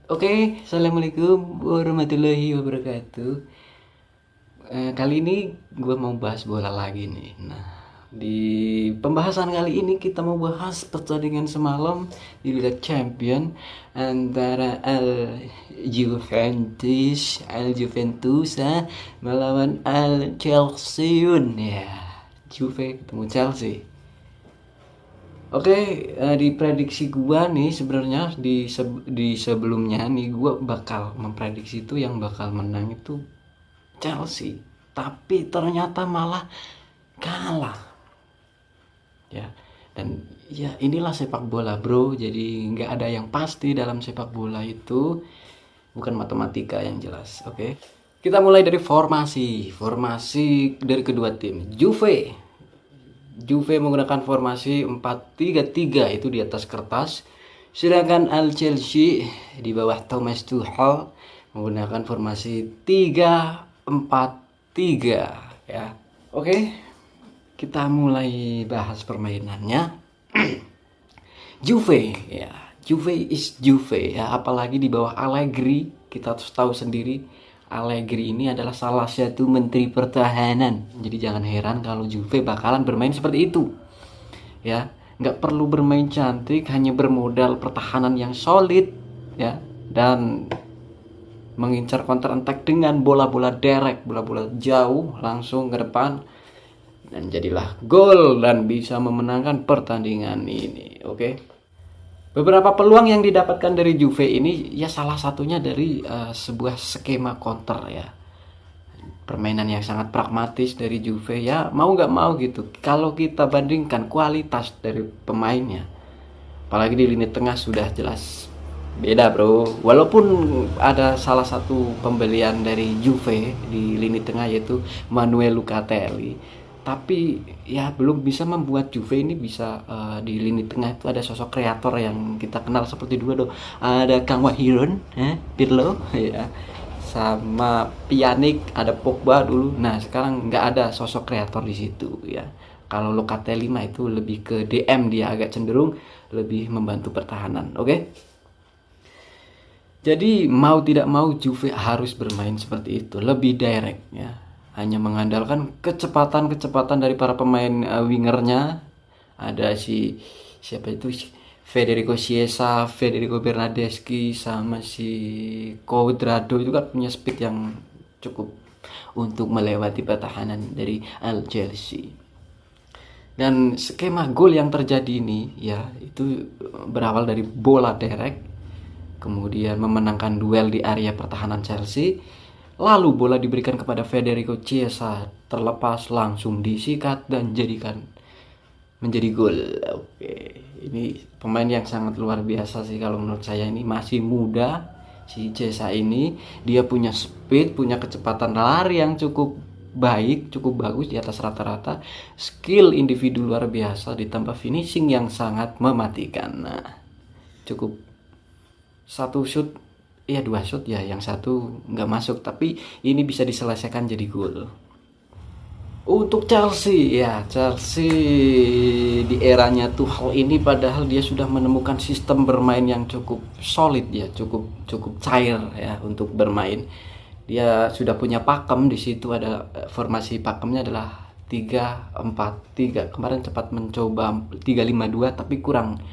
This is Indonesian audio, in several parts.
Oke, assalamualaikum warahmatullahi wabarakatuh. Kali ini gue mau bahas bola lagi nih. Nah, di pembahasan kali ini kita mau bahas pertandingan semalam di Liga Champion antara Juventus melawan Al Chelsea ya. Juve ketemu Chelsea. Oke, di gua nih sebenarnya di sebelumnya nih gua bakal memprediksi itu yang bakal menang itu Chelsea, tapi ternyata malah kalah ya. Dan ya inilah sepak bola bro, jadi nggak ada yang pasti dalam sepak bola itu, bukan matematika yang jelas. Oke, kita mulai dari formasi dari kedua tim. Juve menggunakan formasi 4-3-3 itu di atas kertas. Sedangkan Al Chelsea di bawah Thomas Tuchel menggunakan formasi 3-4-3 ya. Oke, kita mulai bahas permainannya. Juve ya. Juve is Juve ya, apalagi di bawah Allegri. Kita tahu sendiri Allegri ini adalah salah satu menteri pertahanan. Jadi jangan heran kalau Juve bakalan bermain seperti itu. Ya, nggak perlu bermain cantik, hanya bermodal pertahanan yang solid ya, dan mengincar counter attack dengan bola-bola direct, bola-bola jauh langsung ke depan, dan jadilah gol dan bisa memenangkan pertandingan ini. Oke. Beberapa peluang yang didapatkan dari Juve ini ya salah satunya dari sebuah skema counter ya. Permainan yang sangat pragmatis dari Juve ya, mau nggak mau gitu. Kalau kita bandingkan kualitas dari pemainnya, apalagi di lini tengah sudah jelas beda bro. Walaupun ada salah satu pembelian dari Juve di lini tengah yaitu Manuel Locatelli, tapi ya belum bisa membuat Juve ini bisa di lini tengah itu ada sosok kreator yang kita kenal seperti dulu dong. Ada Kang Wahiron, Pirlo ya, sama Pjanic, ada Pogba dulu. Nah sekarang nggak ada sosok kreator di situ ya. Kalau Locatelli mah itu lebih ke DM, dia agak cenderung lebih membantu pertahanan. Oke. Jadi mau tidak mau Juve harus bermain seperti itu, lebih direct ya. Hanya mengandalkan kecepatan dari para pemain wingernya. Ada siapa itu, Federico Chiesa, Federico Bernardeschi, sama si Cuadrado itu kan punya speed yang cukup untuk melewati pertahanan dari Al Chelsea. Dan skema gol yang terjadi ini ya itu berawal dari bola direct, kemudian memenangkan duel di area pertahanan Chelsea. Lalu bola diberikan kepada Federico Chiesa, terlepas langsung disikat dan jadikan menjadi gol. Oke, ini pemain yang sangat luar biasa sih kalau menurut saya. Ini masih muda si Chiesa ini, dia punya speed, punya kecepatan lari yang cukup baik, cukup bagus di atas rata-rata, skill individu luar biasa ditambah finishing yang sangat mematikan. Nah, cukup satu shoot ya, dua shoot ya, yang satu nggak masuk, tapi ini bisa diselesaikan jadi gol. Untuk Chelsea ya, Chelsea di eranya Tuchel ini padahal dia sudah menemukan sistem bermain yang cukup solid ya, cukup cair ya untuk bermain. Dia sudah punya pakem, di situ ada formasi pakemnya adalah 3-4-3. Kemarin cepat mencoba 3-5-2 tapi kurang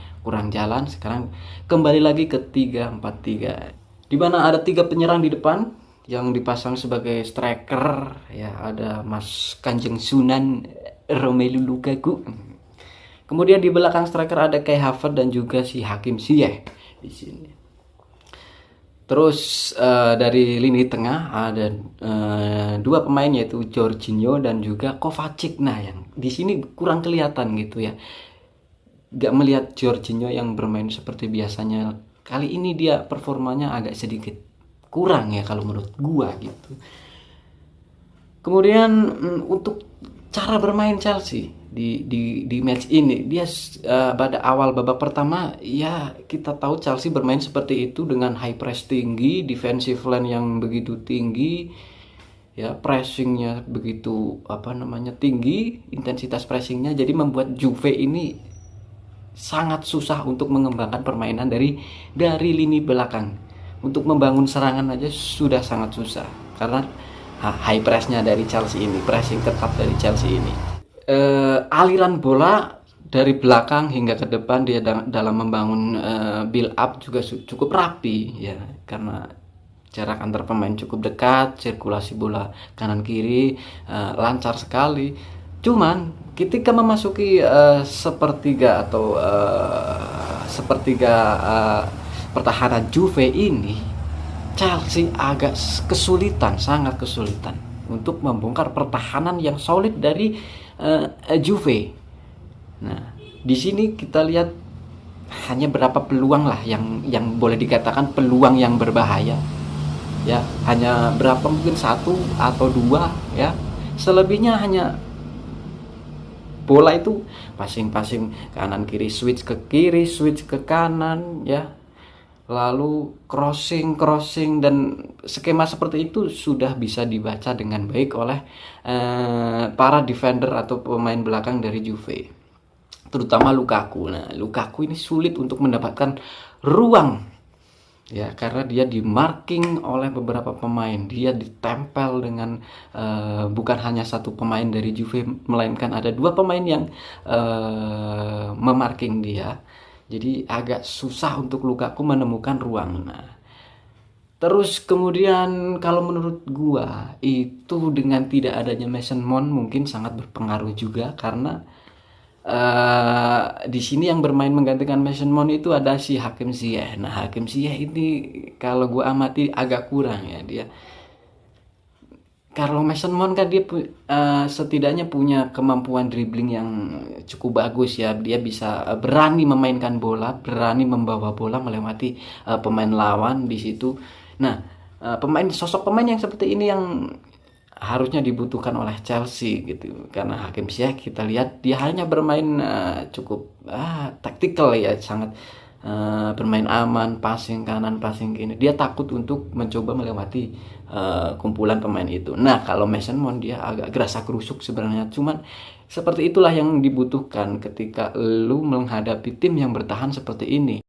jalan. Sekarang kembali lagi ke 3-4-3. Di mana ada 3 penyerang di depan yang dipasang sebagai striker ya, ada Mas Kanjeng Sunan Romelu Lukaku. Kemudian di belakang striker ada Kai Havertz dan juga si Hakim Ziyech di sini. Terus dari lini tengah ada 2 pemain yaitu Jorginho dan juga Kovacic. Nah, yang di sini kurang kelihatan gitu ya. Gak melihat Jorginho yang bermain seperti biasanya. Kali ini dia performanya agak sedikit kurang ya kalau menurut gua gitu. Kemudian untuk cara bermain Chelsea di match ini, dia pada awal babak pertama ya kita tahu Chelsea bermain seperti itu dengan high press tinggi, defensive line yang begitu tinggi ya, pressingnya begitu tinggi, intensitas pressingnya, jadi membuat Juve ini sangat susah untuk mengembangkan permainan dari lini belakang. untuk membangun serangan aja sudah sangat susah karena high pressnya dari Chelsea ini, pressing ketat dari Chelsea ini. Aliran bola dari belakang hingga ke depan dia dalam membangun build up juga cukup rapi ya, karena jarak antar pemain cukup dekat, sirkulasi bola kanan kiri lancar sekali. Cuman ketika memasuki sepertiga atau sepertiga pertahanan Juve ini, Chelsea agak kesulitan, sangat kesulitan untuk membongkar pertahanan yang solid dari Juve. Nah, di sini kita lihat hanya berapa peluang lah yang boleh dikatakan peluang yang berbahaya. Ya, hanya berapa, mungkin 1 atau 2 ya. Selebihnya hanya bola itu passing kanan kiri, switch ke kiri, switch ke kanan ya. Lalu crossing dan skema seperti itu sudah bisa dibaca dengan baik oleh para defender atau pemain belakang dari Juve, terutama Lukaku. Nah, Lukaku ini sulit untuk mendapatkan ruang ya, karena dia di marking oleh beberapa pemain, dia ditempel dengan bukan hanya satu pemain dari Juve, melainkan ada 2 pemain yang memarking dia. Jadi agak susah untuk Lukaku menemukan ruang. Nah, terus kemudian kalau menurut gua itu dengan tidak adanya Mason Mount mungkin sangat berpengaruh juga, karena di sini yang bermain menggantikan Mason Mount itu ada si Hakim Ziyech. Nah, Hakim Ziyech ini kalau gue amati agak kurang ya dia. Kalau Mason Mount kan dia setidaknya punya kemampuan dribbling yang cukup bagus ya. Dia bisa berani memainkan bola, berani membawa bola melewati pemain lawan di situ. Nah, sosok pemain yang seperti ini yang harusnya dibutuhkan oleh Chelsea gitu, karena Hakim Ziyech kita lihat dia hanya bermain cukup taktikal ya, sangat bermain aman, passing kanan, passing kiri. Dia takut untuk mencoba melewati kumpulan pemain itu. Nah, kalau Mason Mount dia agak gerasa kerusuk sebenarnya, cuman seperti itulah yang dibutuhkan ketika lu menghadapi tim yang bertahan seperti ini.